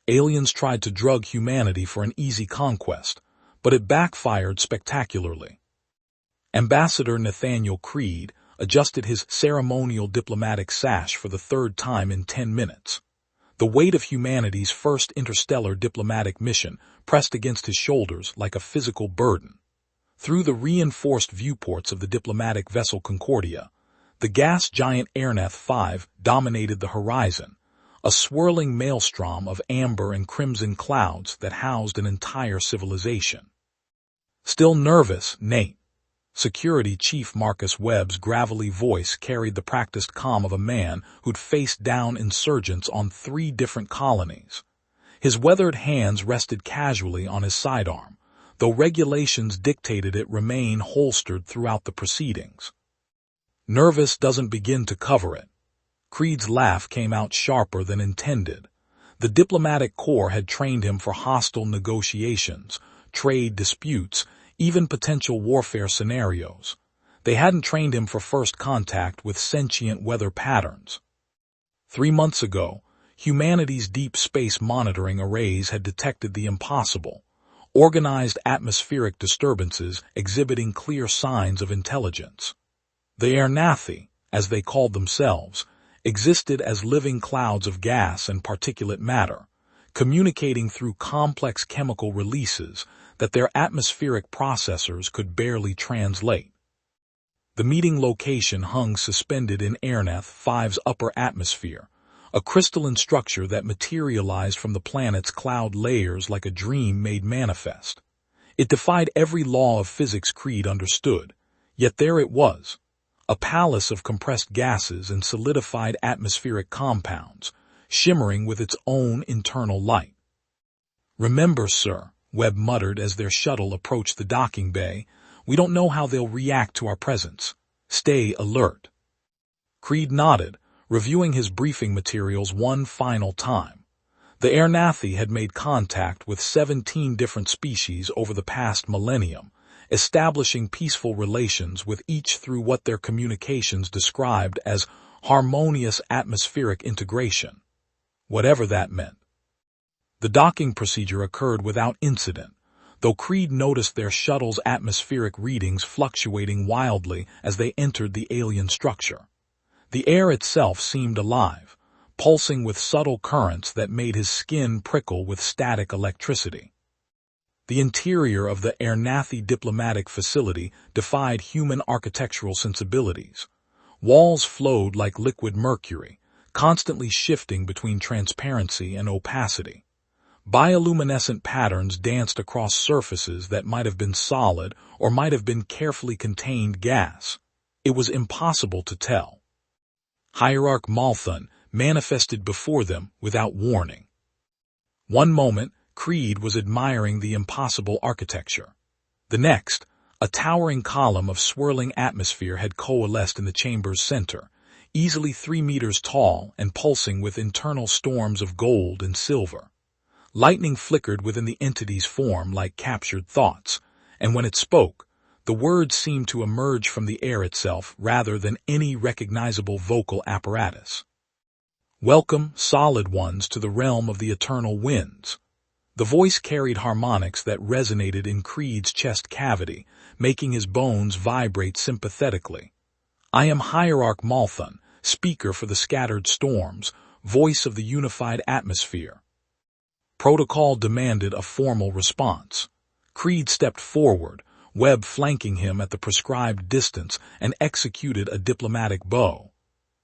aliens tried to drug humanity for an easy conquest, but it backfired spectacularly. Ambassador Nathaniel Creed adjusted his ceremonial diplomatic sash for the third time in 10 minutes. The weight of humanity's first interstellar diplomatic mission pressed against his shoulders like a physical burden. Through the reinforced viewports of the diplomatic vessel Concordia, the gas giant Aer'nathi 5 dominated the horizon, a swirling maelstrom of amber and crimson clouds that housed an entire civilization. Still nervous, Nate? Security Chief Marcus Webb's gravelly voice carried the practiced calm of a man who'd faced down insurgents on 3 different colonies. His weathered hands rested casually on his sidearm, though regulations dictated it remain holstered throughout the proceedings. Nervous doesn't begin to cover it. Creed's laugh came out sharper than intended. The diplomatic corps had trained him for hostile negotiations, trade disputes, even potential warfare scenarios. They hadn't trained him for first contact with sentient weather patterns. 3 months ago, humanity's deep space monitoring arrays had detected the impossible, organized atmospheric disturbances exhibiting clear signs of intelligence. The Aer'nathi, as they called themselves, existed as living clouds of gas and particulate matter, communicating through complex chemical releases that their atmospheric processors could barely translate. The meeting location hung suspended in Aer'nathi 5's upper atmosphere, a crystalline structure that materialized from the planet's cloud layers like a dream made manifest. It defied every law of physics Creed understood, yet there it was, a palace of compressed gases and solidified atmospheric compounds, shimmering with its own internal light. "Remember, sir," Webb muttered as their shuttle approached the docking bay, "we don't know how they'll react to our presence. Stay alert." Creed nodded, reviewing his briefing materials one final time. The Aer'nathi had made contact with 17 different species over the past millennium, establishing peaceful relations with each through what their communications described as harmonious atmospheric integration, whatever that meant. The docking procedure occurred without incident, though Creed noticed their shuttle's atmospheric readings fluctuating wildly as they entered the alien structure. The air itself seemed alive, pulsing with subtle currents that made his skin prickle with static electricity. The interior of the Aer'nathi diplomatic facility defied human architectural sensibilities. Walls flowed like liquid mercury, constantly shifting between transparency and opacity. Bioluminescent patterns danced across surfaces that might have been solid or might have been carefully contained gas. It was impossible to tell. Hierarch Malthun manifested before them without warning. One moment, Creed was admiring the impossible architecture. The next, a towering column of swirling atmosphere had coalesced in the chamber's center, easily 3 meters tall and pulsing with internal storms of gold and silver. Lightning flickered within the entity's form like captured thoughts, and when it spoke, the words seemed to emerge from the air itself rather than any recognizable vocal apparatus. "Welcome, solid ones, to the realm of the eternal winds." The voice carried harmonics that resonated in Creed's chest cavity, making his bones vibrate sympathetically. "I am Hierarch Malthun, speaker for the scattered storms, voice of the unified atmosphere." Protocol demanded a formal response. Creed stepped forward, Webb flanking him at the prescribed distance, and executed a diplomatic bow.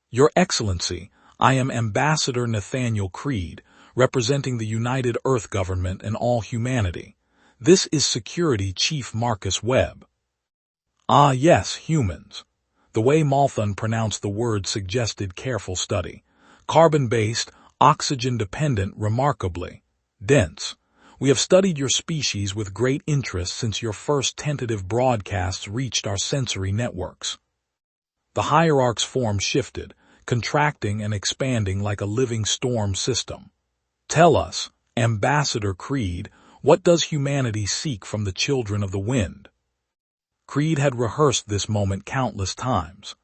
"Your Excellency, I am Ambassador Nathaniel Creed, representing the United Earth Government and all humanity. This is Security Chief Marcus Webb." "Ah yes, humans." The way Malthun pronounced the word suggested careful study. "Carbon-based, oxygen-dependent, remarkably dense. We have studied your species with great interest since your first tentative broadcasts reached our sensory networks." The hierarch's form shifted, contracting and expanding like a living storm system. "Tell us, Ambassador Creed, what does humanity seek from the children of the wind?" Creed had rehearsed this moment countless times.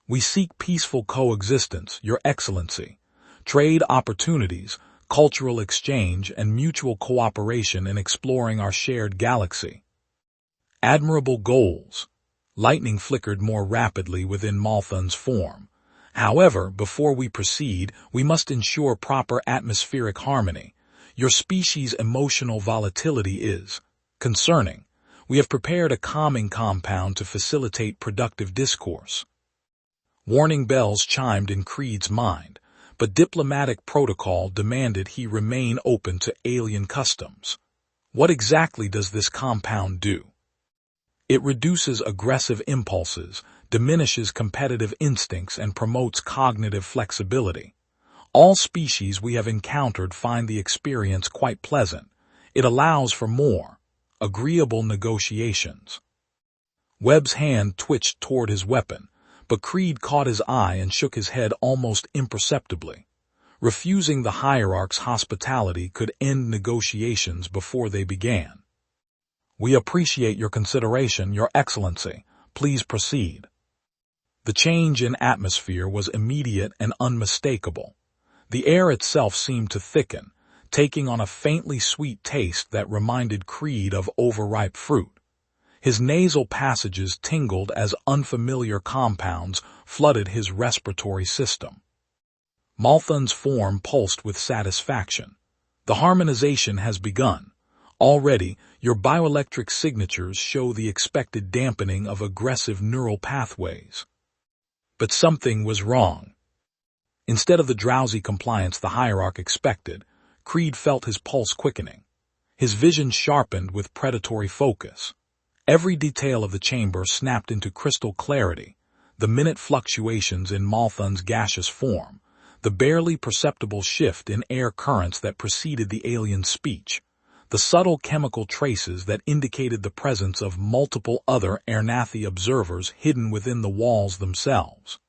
"We seek peaceful coexistence, Your Excellency. Trade opportunities, cultural exchange, and mutual cooperation in exploring our shared galaxy. Admirable goals. Lightning flickered more rapidly within Malthun's form. However, before we proceed, we must ensure proper atmospheric harmony. Your species' emotional volatility is concerning. We have prepared a calming compound to facilitate productive discourse. Warning bells chimed in Creed's mind, but diplomatic protocol demanded he remain open to alien customs. What exactly does this compound do? It reduces aggressive impulses, diminishes competitive instincts, and promotes cognitive flexibility. All species we have encountered find the experience quite pleasant. It allows for more agreeable negotiations. Webb's hand twitched toward his weapon, but Creed caught his eye and shook his head almost imperceptibly. Refusing the hierarch's hospitality could end negotiations before they began. We appreciate your consideration, Your Excellency. Please proceed. The change in atmosphere was immediate and unmistakable. The air itself seemed to thicken, taking on a faintly sweet taste that reminded Creed of overripe fruit. His nasal passages tingled as unfamiliar compounds flooded his respiratory system. Malthun's form pulsed with satisfaction. The harmonization has begun. Already, your bioelectric signatures show the expected dampening of aggressive neural pathways. But something was wrong. Instead of the drowsy compliance the hierarch expected, Creed felt his pulse quickening. His vision sharpened with predatory focus. Every detail of the chamber snapped into crystal clarity: the minute fluctuations in Malthun's gaseous form, the barely perceptible shift in air currents that preceded the alien's speech, the subtle chemical traces that indicated the presence of multiple other Aer'nathi observers hidden within the walls themselves.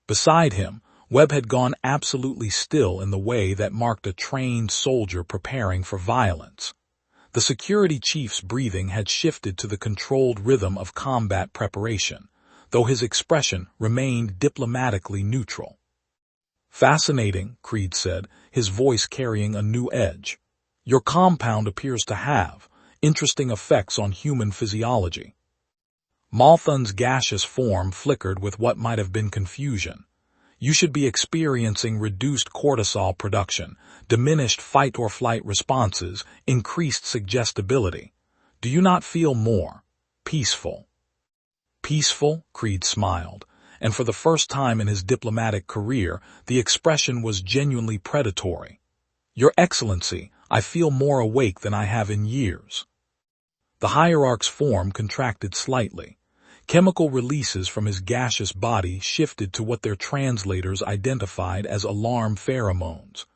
Beside him, Webb had gone absolutely still in the way that marked a trained soldier preparing for violence. The security chief's breathing had shifted to the controlled rhythm of combat preparation, though his expression remained diplomatically neutral. Fascinating, Creed said, his voice carrying a new edge. Your compound appears to have interesting effects on human physiology. Malthun's gaseous form flickered with what might have been confusion. You should be experiencing reduced cortisol production, diminished fight-or-flight responses, increased suggestibility. Do you not feel more peaceful? Peaceful? Creed smiled, and for the first time in his diplomatic career, the expression was genuinely predatory. Your Excellency, I feel more awake than I have in years. The hierarch's form contracted slightly. Chemical releases from his gaseous body shifted to what their translators identified as alarm pheromones.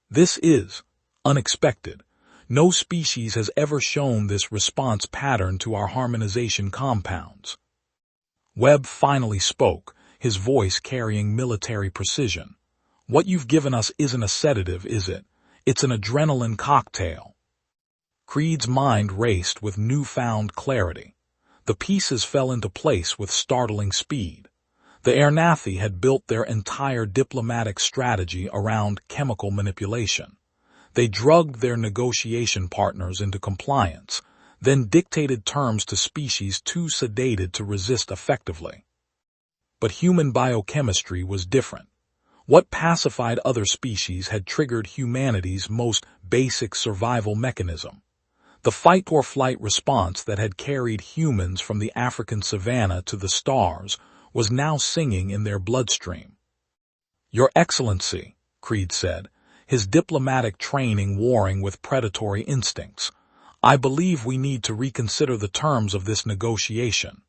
This is unexpected. No species has ever shown this response pattern to our harmonization compounds. Webb finally spoke, his voice carrying military precision. What you've given us isn't a sedative, is it? It's an adrenaline cocktail. Creed's mind raced with newfound clarity. The pieces fell into place with startling speed. The Aer'nathi had built their entire diplomatic strategy around chemical manipulation. They drugged their negotiation partners into compliance, then dictated terms to species too sedated to resist effectively. But human biochemistry was different. What pacified other species had triggered humanity's most basic survival mechanism. The fight-or-flight response that had carried humans from the African savanna to the stars was now singing in their bloodstream. Your Excellency, Creed said, his diplomatic training warring with predatory instincts, I believe we need to reconsider the terms of this negotiation.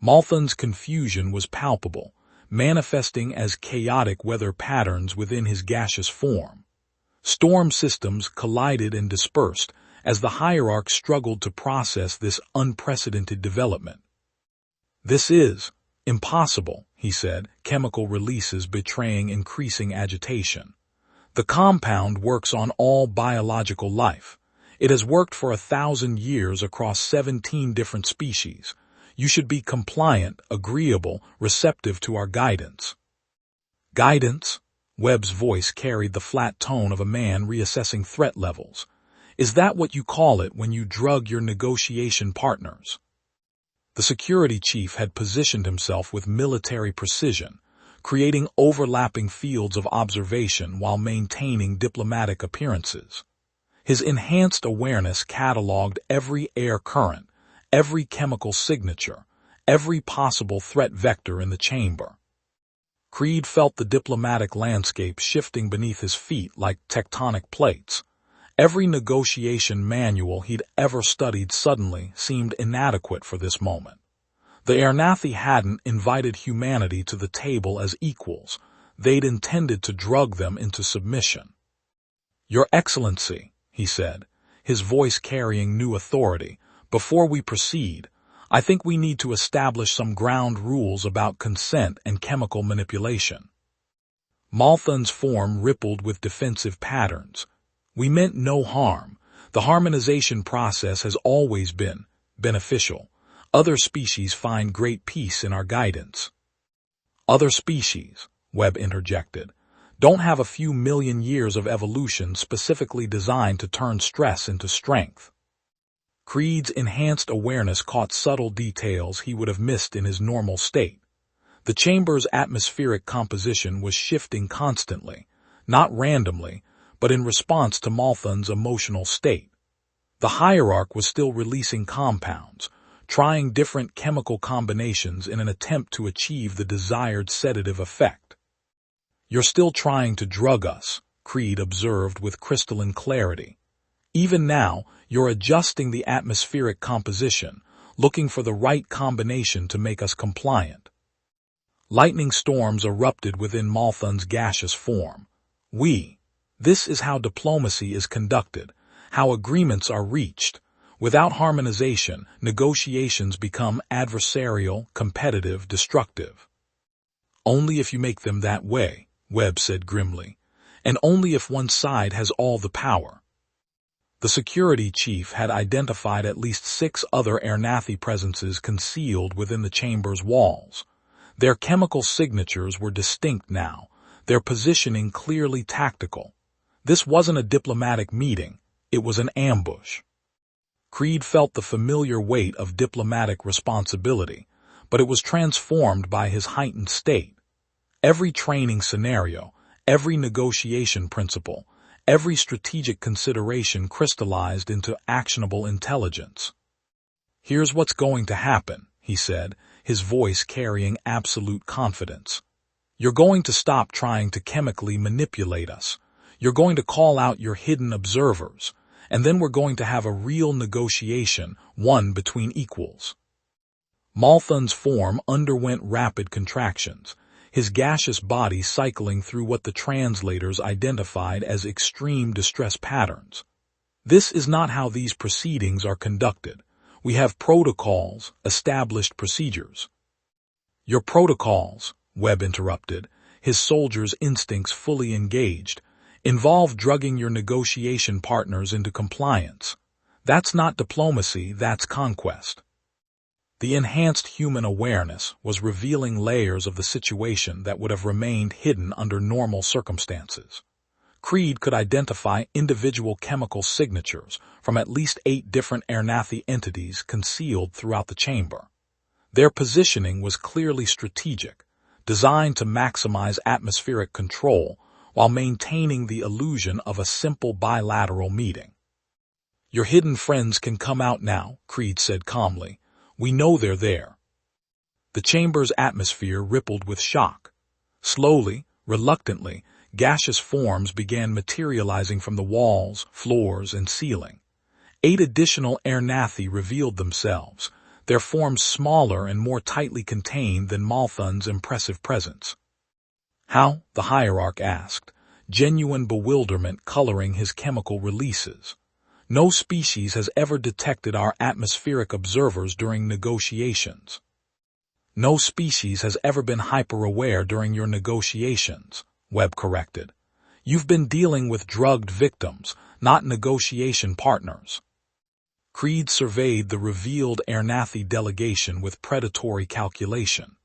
Malthun's confusion was palpable, manifesting as chaotic weather patterns within his gaseous form. Storm systems collided and dispersed as the hierarch struggled to process this unprecedented development. This is impossible, he said, chemical releases betraying increasing agitation. The compound works on all biological life. It has worked for 1,000 years across 17 different species. You should be compliant, agreeable, receptive to our guidance. Guidance? Webb's voice carried the flat tone of a man reassessing threat levels. Is that what you call it when you drug your negotiation partners? The security chief had positioned himself with military precision, creating overlapping fields of observation while maintaining diplomatic appearances. His enhanced awareness cataloged every air current, every chemical signature, every possible threat vector in the chamber. Creed felt the diplomatic landscape shifting beneath his feet like tectonic plates. Every negotiation manual he'd ever studied suddenly seemed inadequate for this moment. The Aer'nathi hadn't invited humanity to the table as equals. They'd intended to drug them into submission. "Your Excellency," he said, his voice carrying new authority, "before we proceed, I think we need to establish some ground rules about consent and chemical manipulation." Malthun's form rippled with defensive patterns. "We meant no harm. The harmonization process has always been beneficial. Other species find great peace in our guidance." "Other species," Webb interjected, "don't have a few million years of evolution specifically designed to turn stress into strength." Creed's enhanced awareness caught subtle details he would have missed in his normal state. The chamber's atmospheric composition was shifting constantly, not randomly, but in response to Malthun's emotional state. The hierarch was still releasing compounds, trying different chemical combinations in an attempt to achieve the desired sedative effect. "You're still trying to drug us," Creed observed with crystalline clarity. "Even now, you're adjusting the atmospheric composition, looking for the right combination to make us compliant." Lightning storms erupted within Malthun's gaseous form. This is how diplomacy is conducted, how agreements are reached. Without harmonization, negotiations become adversarial, competitive, destructive. "Only if you make them that way," Webb said grimly, "and only if one side has all the power." The security chief had identified at least 6 other Aer'nathi presences concealed within the chamber's walls. Their chemical signatures were distinct now, their positioning clearly tactical. This wasn't a diplomatic meeting, it was an ambush. Creed felt the familiar weight of diplomatic responsibility, but it was transformed by his heightened state. Every training scenario, every negotiation principle, every strategic consideration crystallized into actionable intelligence. "Here's what's going to happen," he said, his voice carrying absolute confidence. "You're going to stop trying to chemically manipulate us. You're going to call out your hidden observers, and then we're going to have a real negotiation, one between equals." Malthun's form underwent rapid contractions, his gaseous body cycling through what the translators identified as extreme distress patterns. "This is not how these proceedings are conducted. We have protocols, established procedures." "Your protocols," Webb interrupted, his soldiers' instincts fully engaged, "involve drugging your negotiation partners into compliance. That's not diplomacy, that's conquest." The enhanced human awareness was revealing layers of the situation that would have remained hidden under normal circumstances. Creed could identify individual chemical signatures from at least 8 different Aer'nathi entities concealed throughout the chamber. Their positioning was clearly strategic, designed to maximize atmospheric control while maintaining the illusion of a simple bilateral meeting. "Your hidden friends can come out now," Creed said calmly. "We know they're there." The chamber's atmosphere rippled with shock. Slowly, reluctantly, gaseous forms began materializing from the walls, floors, and ceiling. 8 additional Aer'nathi revealed themselves, their forms smaller and more tightly contained than Malthun's impressive presence. "How?" the hierarch asked, genuine bewilderment coloring his chemical releases. "No species has ever detected our atmospheric observers during negotiations." "No species has ever been hyper-aware during your negotiations," Webb corrected. "You've been dealing with drugged victims, not negotiation partners." Creed surveyed the revealed Aer'nathi delegation with predatory calculation.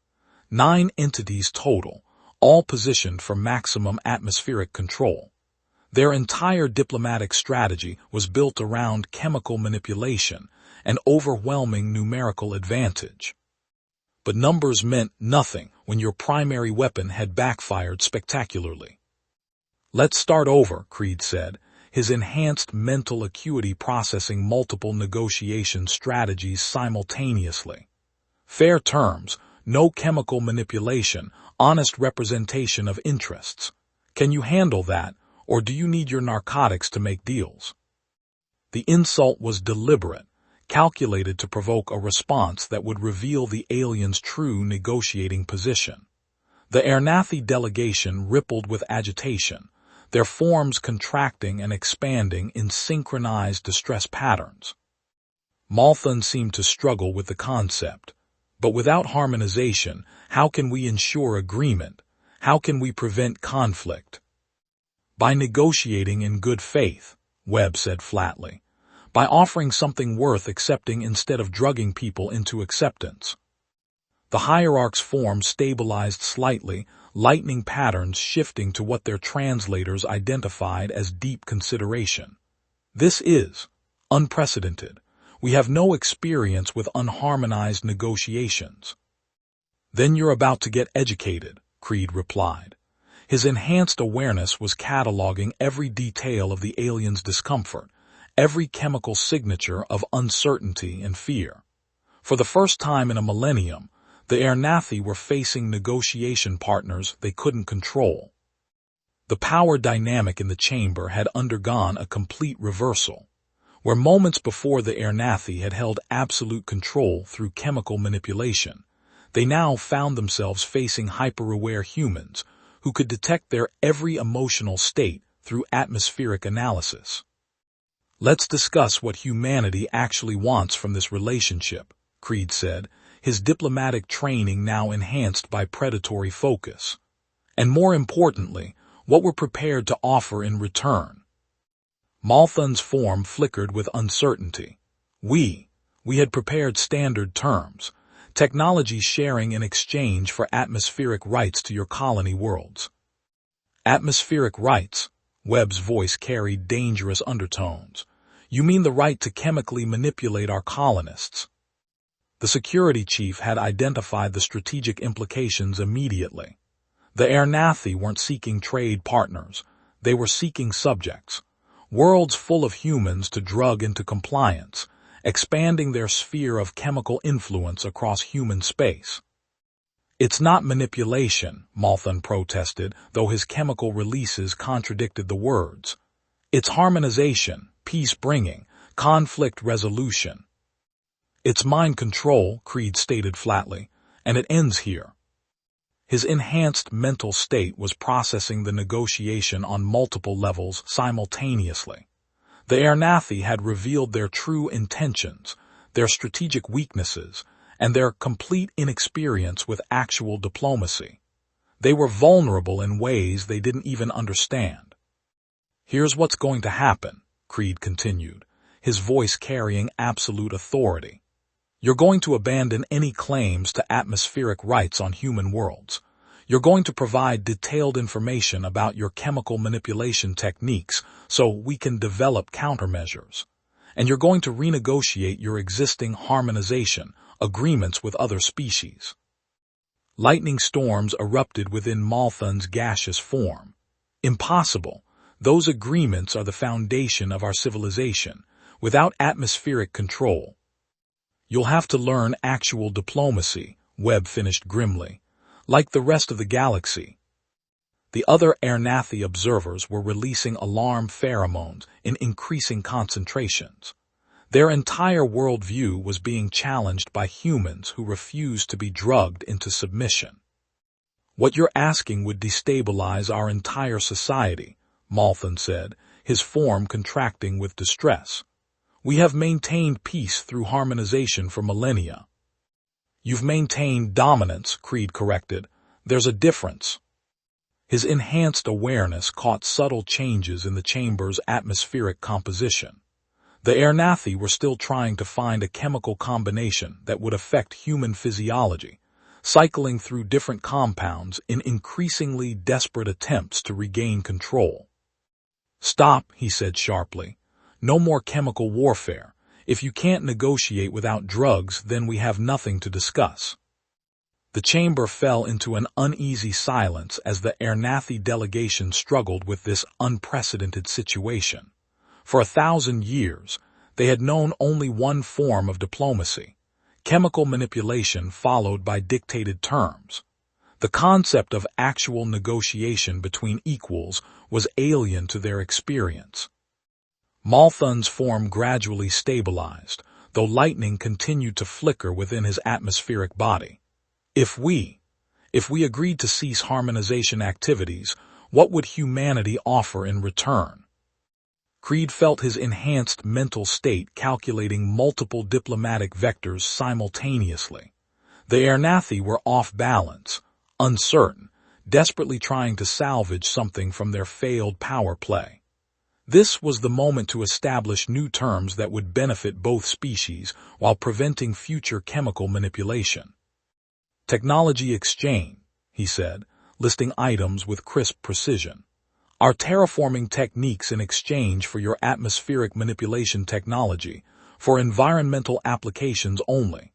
9 entities total, all positioned for maximum atmospheric control. Their entire diplomatic strategy was built around chemical manipulation and overwhelming numerical advantage. But numbers meant nothing when your primary weapon had backfired spectacularly. "Let's start over," Creed said, his enhanced mental acuity processing multiple negotiation strategies simultaneously. "Fair terms, no chemical manipulation, honest representation of interests. Can you handle that, or do you need your narcotics to make deals?" The insult was deliberate, calculated to provoke a response that would reveal the alien's true negotiating position. The Aer'nathi delegation rippled with agitation, their forms contracting and expanding in synchronized distress patterns. Malthun seemed to struggle with the concept. But without harmonization, how can we ensure agreement? How can we prevent conflict? "By negotiating in good faith," Webb said flatly. "By offering something worth accepting instead of drugging people into acceptance." The hierarch's form stabilized slightly, lightning patterns shifting to what their translators identified as deep consideration. "This is unprecedented. We have no experience with unharmonized negotiations." "Then you're about to get educated," Creed replied. His enhanced awareness was cataloging every detail of the alien's discomfort, every chemical signature of uncertainty and fear. For the first time in a millennium, the Aer'nathi were facing negotiation partners they couldn't control. The power dynamic in the chamber had undergone a complete reversal. Where moments before the Aer'nathi had held absolute control through chemical manipulation, they now found themselves facing hyper-aware humans who could detect their every emotional state through atmospheric analysis. "Let's discuss what humanity actually wants from this relationship," Creed said, his diplomatic training now enhanced by predatory focus. "And more importantly, what we're prepared to offer in return." Malthun's form flickered with uncertainty. We had prepared standard terms, technology sharing in exchange for atmospheric rights to your colony worlds." "Atmospheric rights?" Webb's voice carried dangerous undertones. "You mean the right to chemically manipulate our colonists?" The security chief had identified the strategic implications immediately. The Aer'nathi weren't seeking trade partners, they were seeking subjects. Worlds full of humans to drug into compliance, expanding their sphere of chemical influence across human space. "It's not manipulation," Malthun protested, though his chemical releases contradicted the words. "It's harmonization, peace-bringing, conflict resolution." "It's mind control," Creed stated flatly, "and it ends here." His enhanced mental state was processing the negotiation on multiple levels simultaneously. The Aer'nathi had revealed their true intentions, their strategic weaknesses, and their complete inexperience with actual diplomacy. They were vulnerable in ways they didn't even understand. "Here's what's going to happen," Creed continued, his voice carrying absolute authority. "You're going to abandon any claims to atmospheric rights on human worlds. You're going to provide detailed information about your chemical manipulation techniques so we can develop countermeasures. And you're going to renegotiate your existing harmonization agreements with other species." Lightning storms erupted within Malthun's gaseous form. "Impossible. Those agreements are the foundation of our civilization. Without atmospheric control, you'll have to learn actual diplomacy," Webb finished grimly. "Like the rest of the galaxy." The other Aer'nathi observers were releasing alarm pheromones in increasing concentrations. Their entire worldview was being challenged by humans who refused to be drugged into submission. "What you're asking would destabilize our entire society," Malthun said, his form contracting with distress. "We have maintained peace through harmonization for millennia." "You've maintained dominance," Creed corrected. "There's a difference." His enhanced awareness caught subtle changes in the chamber's atmospheric composition. The Aer'nathi were still trying to find a chemical combination that would affect human physiology, cycling through different compounds in increasingly desperate attempts to regain control. "Stop," he said sharply. "No more chemical warfare. If you can't negotiate without drugs, then we have nothing to discuss." The chamber fell into an uneasy silence as the Aer'nathi delegation struggled with this unprecedented situation. For 1,000 years, they had known only one form of diplomacy: chemical manipulation followed by dictated terms. The concept of actual negotiation between equals was alien to their experience. Malthun's form gradually stabilized, though lightning continued to flicker within his atmospheric body. If we agreed to cease harmonization activities, what would humanity offer in return? Creed felt his enhanced mental state calculating multiple diplomatic vectors simultaneously. The Aer'nathi were off balance, uncertain, desperately trying to salvage something from their failed power play. This was the moment to establish new terms that would benefit both species while preventing future chemical manipulation. "Technology exchange," he said, listing items with crisp precision. "Our terraforming techniques in exchange for your atmospheric manipulation technology, for environmental applications only.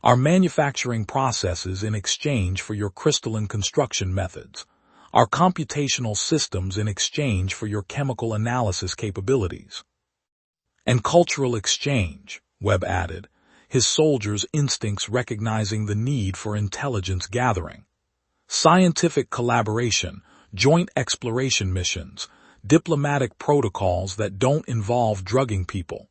Our manufacturing processes in exchange for your crystalline construction methods. Our computational systems in exchange for your chemical analysis capabilities." "And cultural exchange," Webb added, his soldiers' instincts recognizing the need for intelligence gathering. "Scientific collaboration, joint exploration missions, diplomatic protocols that don't involve drugging people."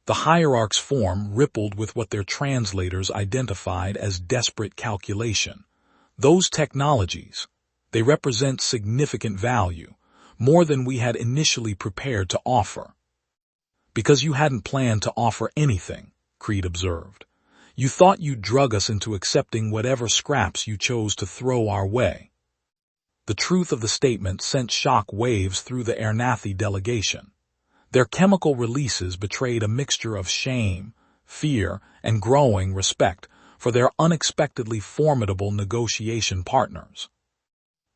The hierarch's form rippled with what their translators identified as desperate calculation. "Those technologies, they represent significant value, more than we had initially prepared to offer." "Because you hadn't planned to offer anything," Creed observed. "You thought you'd drug us into accepting whatever scraps you chose to throw our way." The truth of the statement sent shock waves through the Aer'nathi delegation. Their chemical releases betrayed a mixture of shame, fear, and growing respect for their unexpectedly formidable negotiation partners.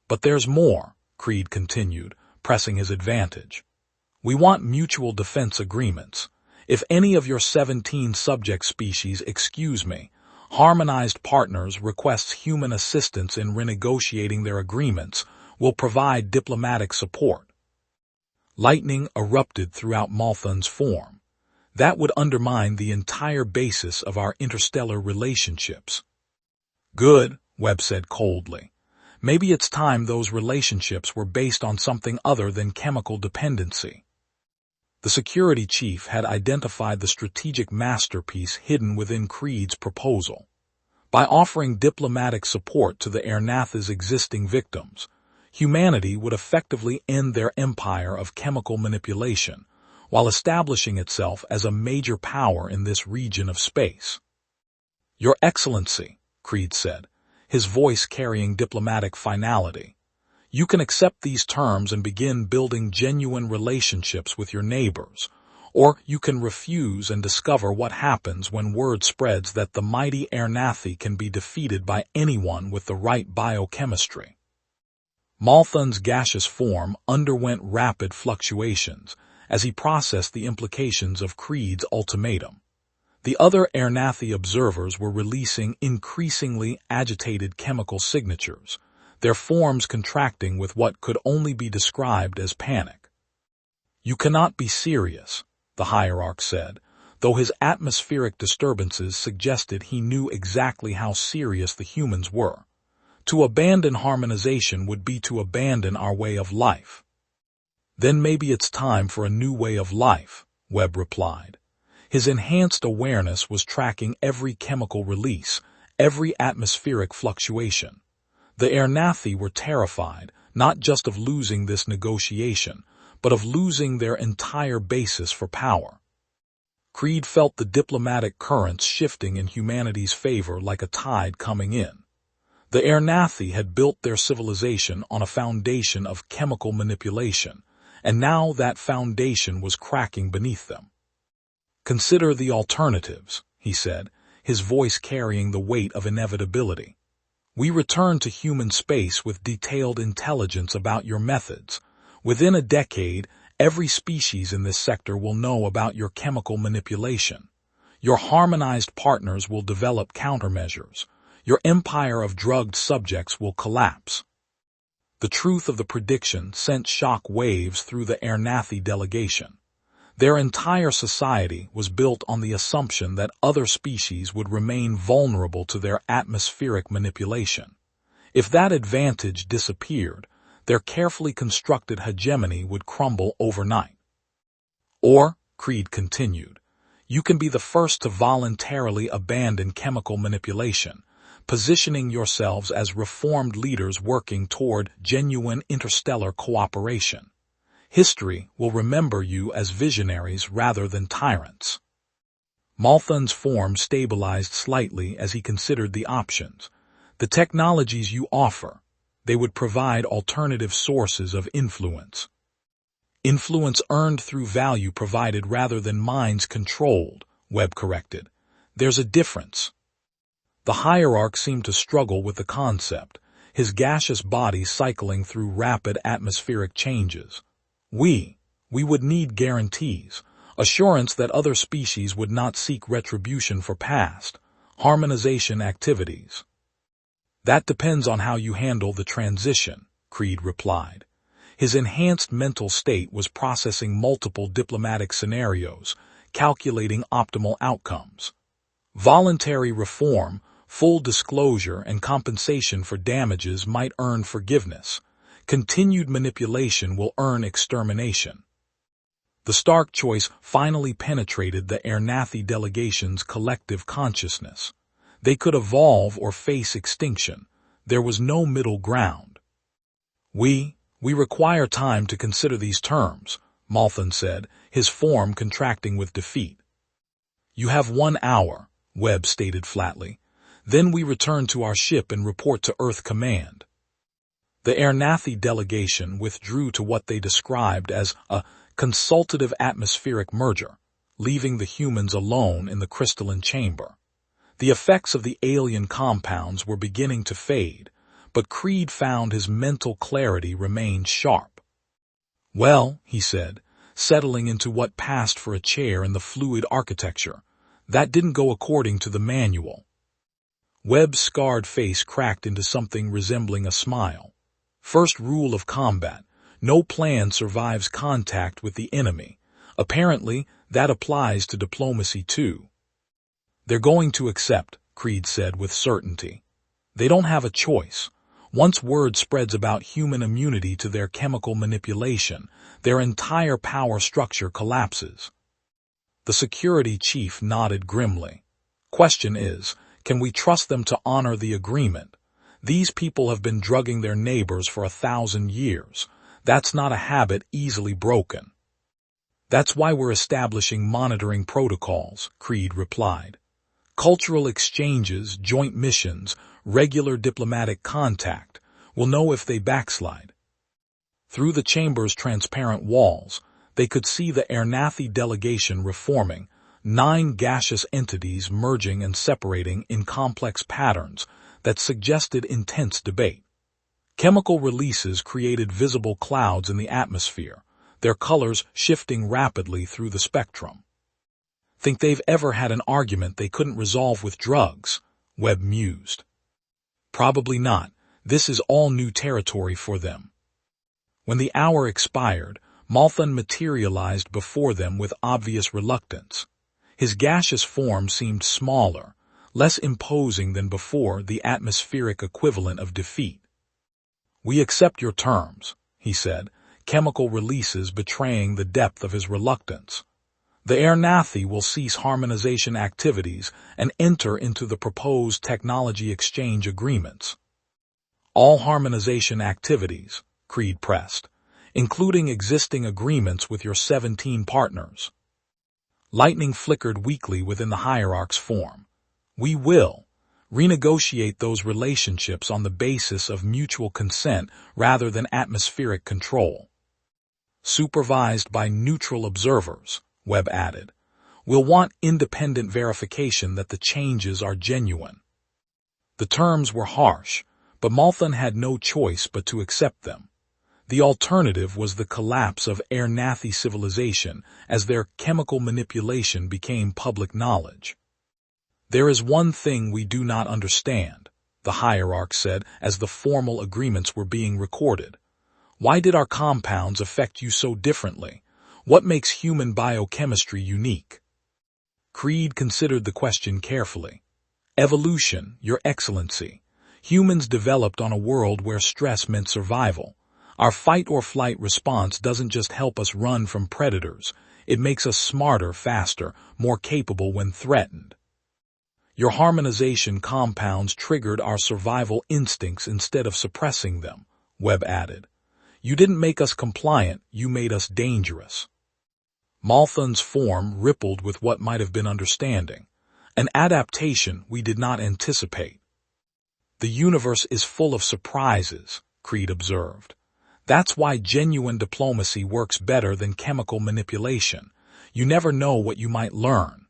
"But there's more," Creed continued, pressing his advantage. "We want mutual defense agreements. If any of your 17 subject species, harmonized partners requests human assistance in renegotiating their agreements, will provide diplomatic support." Lightning erupted throughout Malthun's form. "That would undermine the entire basis of our interstellar relationships." "Good," Webb said coldly. "Maybe it's time those relationships were based on something other than chemical dependency." The security chief had identified the strategic masterpiece hidden within Creed's proposal. By offering diplomatic support to the Aer'nathi's existing victims, humanity would effectively end their empire of chemical manipulation, while establishing itself as a major power in this region of space. "Your Excellency," Creed said, his voice carrying diplomatic finality, "you can accept these terms and begin building genuine relationships with your neighbors, or you can refuse and discover what happens when word spreads that the mighty Aer'nathi can be defeated by anyone with the right biochemistry." Malthun's gaseous form underwent rapid fluctuations as he processed the implications of Creed's ultimatum. The other Aer'nathi observers were releasing increasingly agitated chemical signatures, their forms contracting with what could only be described as panic. "You cannot be serious," the hierarch said, though his atmospheric disturbances suggested he knew exactly how serious the humans were. "To abandon harmonization would be to abandon our way of life." "Then maybe it's time for a new way of life," Webb replied. His enhanced awareness was tracking every chemical release, every atmospheric fluctuation. The Aer'nathi were terrified, not just of losing this negotiation, but of losing their entire basis for power. Creed felt the diplomatic currents shifting in humanity's favor like a tide coming in. The Aer'nathi had built their civilization on a foundation of chemical manipulation, and now that foundation was cracking beneath them. "Consider the alternatives," he said, his voice carrying the weight of inevitability. "We return to human space with detailed intelligence about your methods. Within a decade, every species in this sector will know about your chemical manipulation. Your harmonized partners will develop countermeasures. Your empire of drugged subjects will collapse." The truth of the prediction sent shock waves through the Aer'nathi delegation. Their entire society was built on the assumption that other species would remain vulnerable to their atmospheric manipulation. If that advantage disappeared, their carefully constructed hegemony would crumble overnight. "Or," Creed continued, "you can be the first to voluntarily abandon chemical manipulation, positioning yourselves as reformed leaders working toward genuine interstellar cooperation. History will remember you as visionaries rather than tyrants." Malthan's form stabilized slightly as he considered the options. "The technologies you offer, they would provide alternative sources of influence. Influence earned through value provided rather than minds controlled," Webb corrected. "There's a difference." The hierarch seemed to struggle with the concept, his gaseous body cycling through rapid atmospheric changes. We would need guarantees, assurance that other species would not seek retribution for past harmonization activities. "That depends on how you handle the transition," Creed replied. His enhanced mental state was processing multiple diplomatic scenarios, calculating optimal outcomes. Voluntary reform, full disclosure, and compensation for damages might earn forgiveness. Continued manipulation will earn extermination. The stark choice finally penetrated the Aer'nathi delegation's collective consciousness. They could evolve or face extinction. There was no middle ground. We require time to consider these terms," Malthan said, his form contracting with defeat. "You have 1 hour," Webb stated flatly. "Then we return to our ship and report to Earth Command." The Aer'nathi delegation withdrew to what they described as a consultative atmospheric merger, leaving the humans alone in the crystalline chamber. The effects of the alien compounds were beginning to fade, but Creed found his mental clarity remained sharp. "Well," he said, settling into what passed for a chair in the fluid architecture, "that didn't go according to the manual." Webb's scarred face cracked into something resembling a smile. "First rule of combat, no plan survives contact with the enemy. Apparently, that applies to diplomacy too." "They're going to accept," Creed said with certainty. "They don't have a choice. Once word spreads about human immunity to their chemical manipulation, their entire power structure collapses." The security chief nodded grimly. "Question is, can we trust them to honor the agreement? These people have been drugging their neighbors for 1,000 years. That's not a habit easily broken." "That's why we're establishing monitoring protocols," Creed replied. "Cultural exchanges, joint missions, regular diplomatic contact. We'll know if they backslide." Through the chamber's transparent walls, they could see the Aer'nathi delegation reforming, 9 gaseous entities merging and separating in complex patterns that suggested intense debate. Chemical releases created visible clouds in the atmosphere, their colors shifting rapidly through the spectrum. "Think they've ever had an argument they couldn't resolve with drugs?" Webb mused. "Probably not. This is all new territory for them." When the hour expired, Malthan materialized before them with obvious reluctance. His gaseous form seemed smaller, less imposing than before, the atmospheric equivalent of defeat. "We accept your terms," he said, chemical releases betraying the depth of his reluctance. "The Aer'nathi will cease harmonization activities and enter into the proposed technology exchange agreements." "All harmonization activities," Creed pressed, "including existing agreements with your 17 partners." Lightning flickered weakly within the hierarch's form. "We will renegotiate those relationships on the basis of mutual consent rather than atmospheric control." "Supervised by neutral observers," Webb added. We'll want independent verification that the changes are genuine. The terms were harsh, but Malthan had no choice but to accept them. The alternative was the collapse of Aer'nathi civilization as their chemical manipulation became public knowledge. "There is one thing we do not understand," the hierarch said as the formal agreements were being recorded. "Why did our compounds affect you so differently? What makes human biochemistry unique?" Creed considered the question carefully. "Evolution, Your Excellency. Humans developed on a world where stress meant survival. Our fight-or-flight response doesn't just help us run from predators, it makes us smarter, faster, more capable when threatened. Your harmonization compounds triggered our survival instincts instead of suppressing them," Webb added. "You didn't make us compliant, you made us dangerous." Malthan's form rippled with what might have been understanding, an adaptation we did not anticipate. "The universe is full of surprises," Creed observed. "That's why genuine diplomacy works better than chemical manipulation. You never know what you might learn."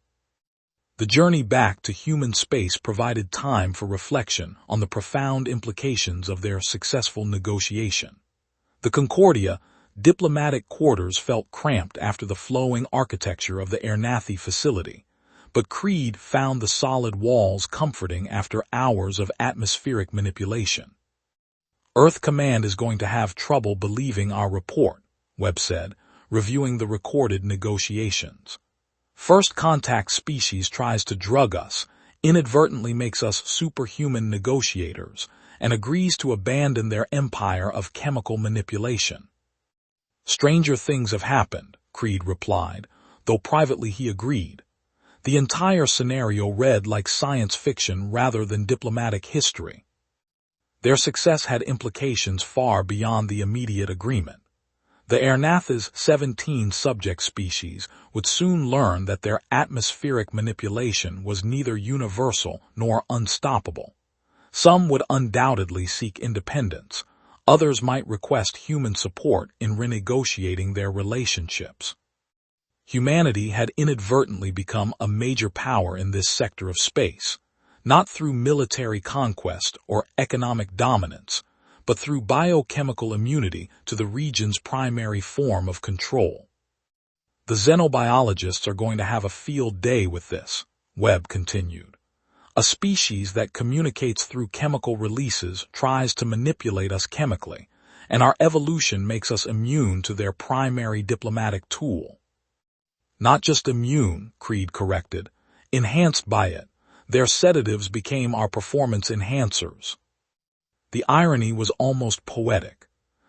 The journey back to human space provided time for reflection on the profound implications of their successful negotiation. The Concordia, diplomatic quarters felt cramped after the flowing architecture of the Aer'nathi facility, but Creed found the solid walls comforting after hours of atmospheric manipulation. "Earth Command is going to have trouble believing our report," Webb said, reviewing the recorded negotiations. "First contact species tries to drug us, inadvertently makes us superhuman negotiators, and agrees to abandon their empire of chemical manipulation." "Stranger things have happened," Creed replied, though privately he agreed. The entire scenario read like science fiction rather than diplomatic history. Their success had implications far beyond the immediate agreement. The Aer'nathi's 17 subject species would soon learn that their atmospheric manipulation was neither universal nor unstoppable. Some would undoubtedly seek independence. Others might request human support in renegotiating their relationships. Humanity had inadvertently become a major power in this sector of space, not through military conquest or economic dominance, but through biochemical immunity to the region's primary form of control. "The xenobiologists are going to have a field day with this," Webb continued. "A species that communicates through chemical releases tries to manipulate us chemically, and our evolution makes us immune to their primary diplomatic tool." "Not just immune," Creed corrected, "enhanced by it. Their sedatives became our performance enhancers." The irony was almost poetic.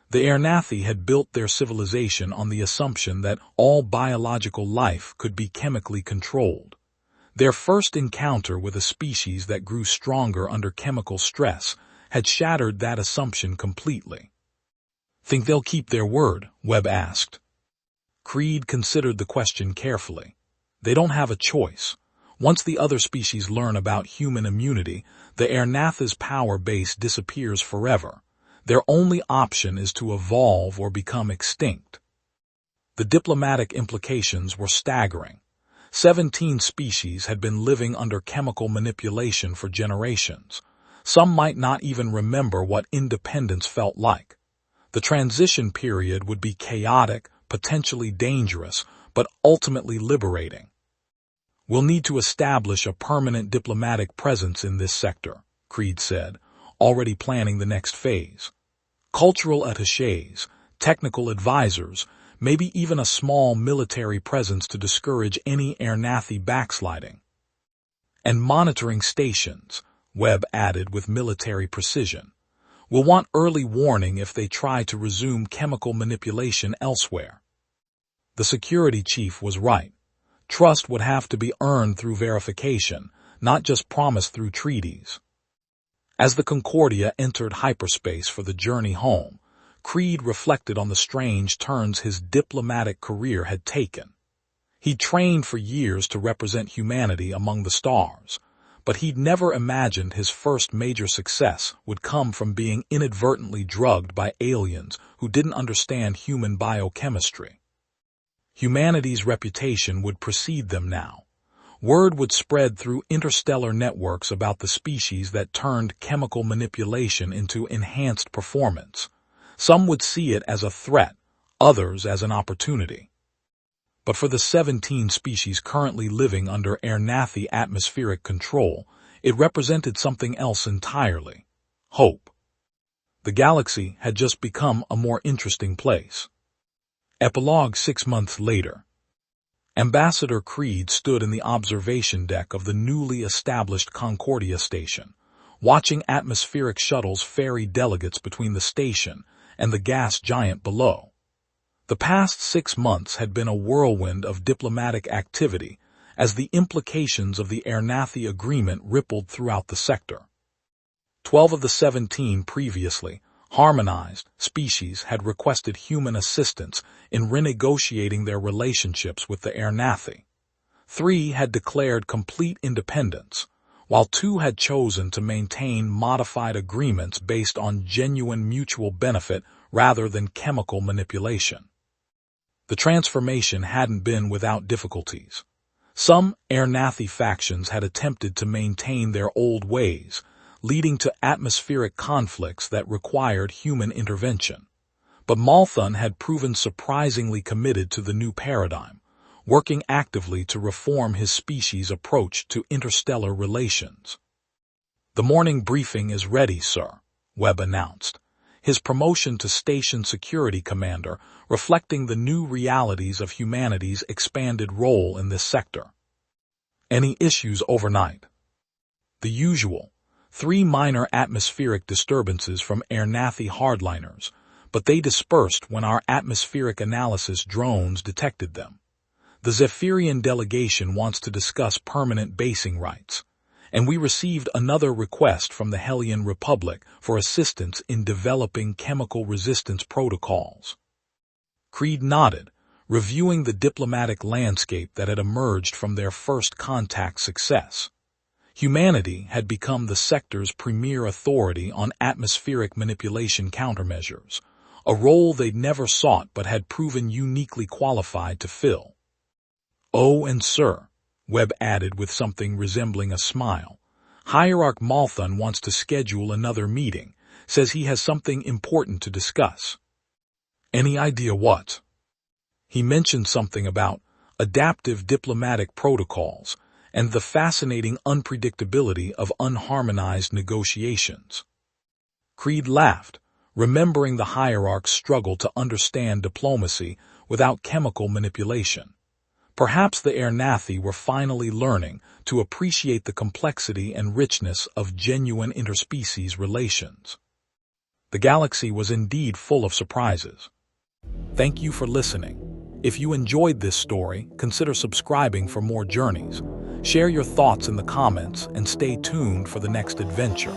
The Aer'nathi had built their civilization on the assumption that all biological life could be chemically controlled. Their first encounter with a species that grew stronger under chemical stress had shattered that assumption completely. "Think they'll keep their word?" Webb asked. Creed considered the question carefully. "They don't have a choice. Once the other species learn about human immunity, the Aer'nathi's power base disappears forever. Their only option is to evolve or become extinct." The diplomatic implications were staggering. 17 species had been living under chemical manipulation for generations. Some might not even remember what independence felt like. The transition period would be chaotic, potentially dangerous, but ultimately liberating. "We'll need to establish a permanent diplomatic presence in this sector," Creed said, already planning the next phase. "Cultural attachés, technical advisors, maybe even a small military presence to discourage any Aer'nathi backsliding. And monitoring stations," Webb added with military precision. "We'll want early warning if they try to resume chemical manipulation elsewhere." The security chief was right. Trust would have to be earned through verification, not just promised through treaties. As the Concordia entered hyperspace for the journey home, Creed reflected on the strange turns his diplomatic career had taken. He'd trained for years to represent humanity among the stars, but he'd never imagined his first major success would come from being inadvertently drugged by aliens who didn't understand human biochemistry. Humanity's reputation would precede them now. Word would spread through interstellar networks about the species that turned chemical manipulation into enhanced performance. Some would see it as a threat, others as an opportunity. But for the 17 species currently living under Aer'nathi atmospheric control, it represented something else entirely: hope. The galaxy had just become a more interesting place. Epilogue 6 months later. Ambassador Creed stood in the observation deck of the newly established Concordia station, watching atmospheric shuttles ferry delegates between the station and the gas giant below. The past 6 months had been a whirlwind of diplomatic activity as the implications of the Aer'nathi agreement rippled throughout the sector. 12 of the 17 previously harmonized species had requested human assistance in renegotiating their relationships with the Aer'nathi. 3 had declared complete independence, while 2 had chosen to maintain modified agreements based on genuine mutual benefit rather than chemical manipulation. The transformation hadn't been without difficulties. Some Aer'nathi factions had attempted to maintain their old ways, leading to atmospheric conflicts that required human intervention. But Malthun had proven surprisingly committed to the new paradigm, working actively to reform his species' approach to interstellar relations. "The morning briefing is ready, sir," Webb announced, his promotion to Station Security Commander reflecting the new realities of humanity's expanded role in this sector. "Any issues overnight?" "The usual. 3 minor atmospheric disturbances from Aer'nathi hardliners, but they dispersed when our atmospheric analysis drones detected them. The Zephyrian delegation wants to discuss permanent basing rights, and we received another request from the Hellion Republic for assistance in developing chemical resistance protocols." Creed nodded, reviewing the diplomatic landscape that had emerged from their first contact success. Humanity had become the sector's premier authority on atmospheric manipulation countermeasures, a role they'd never sought but had proven uniquely qualified to fill. "Oh, and sir," Webb added with something resembling a smile, "Hierarch Malthun wants to schedule another meeting, says he has something important to discuss." "Any idea what?" "He mentioned something about adaptive diplomatic protocols and the fascinating unpredictability of unharmonized negotiations." Creed laughed, remembering the hierarch's struggle to understand diplomacy without chemical manipulation. Perhaps the Aer'nathi were finally learning to appreciate the complexity and richness of genuine interspecies relations. The galaxy was indeed full of surprises. Thank you for listening. If you enjoyed this story, consider subscribing for more journeys. Share your thoughts in the comments and stay tuned for the next adventure.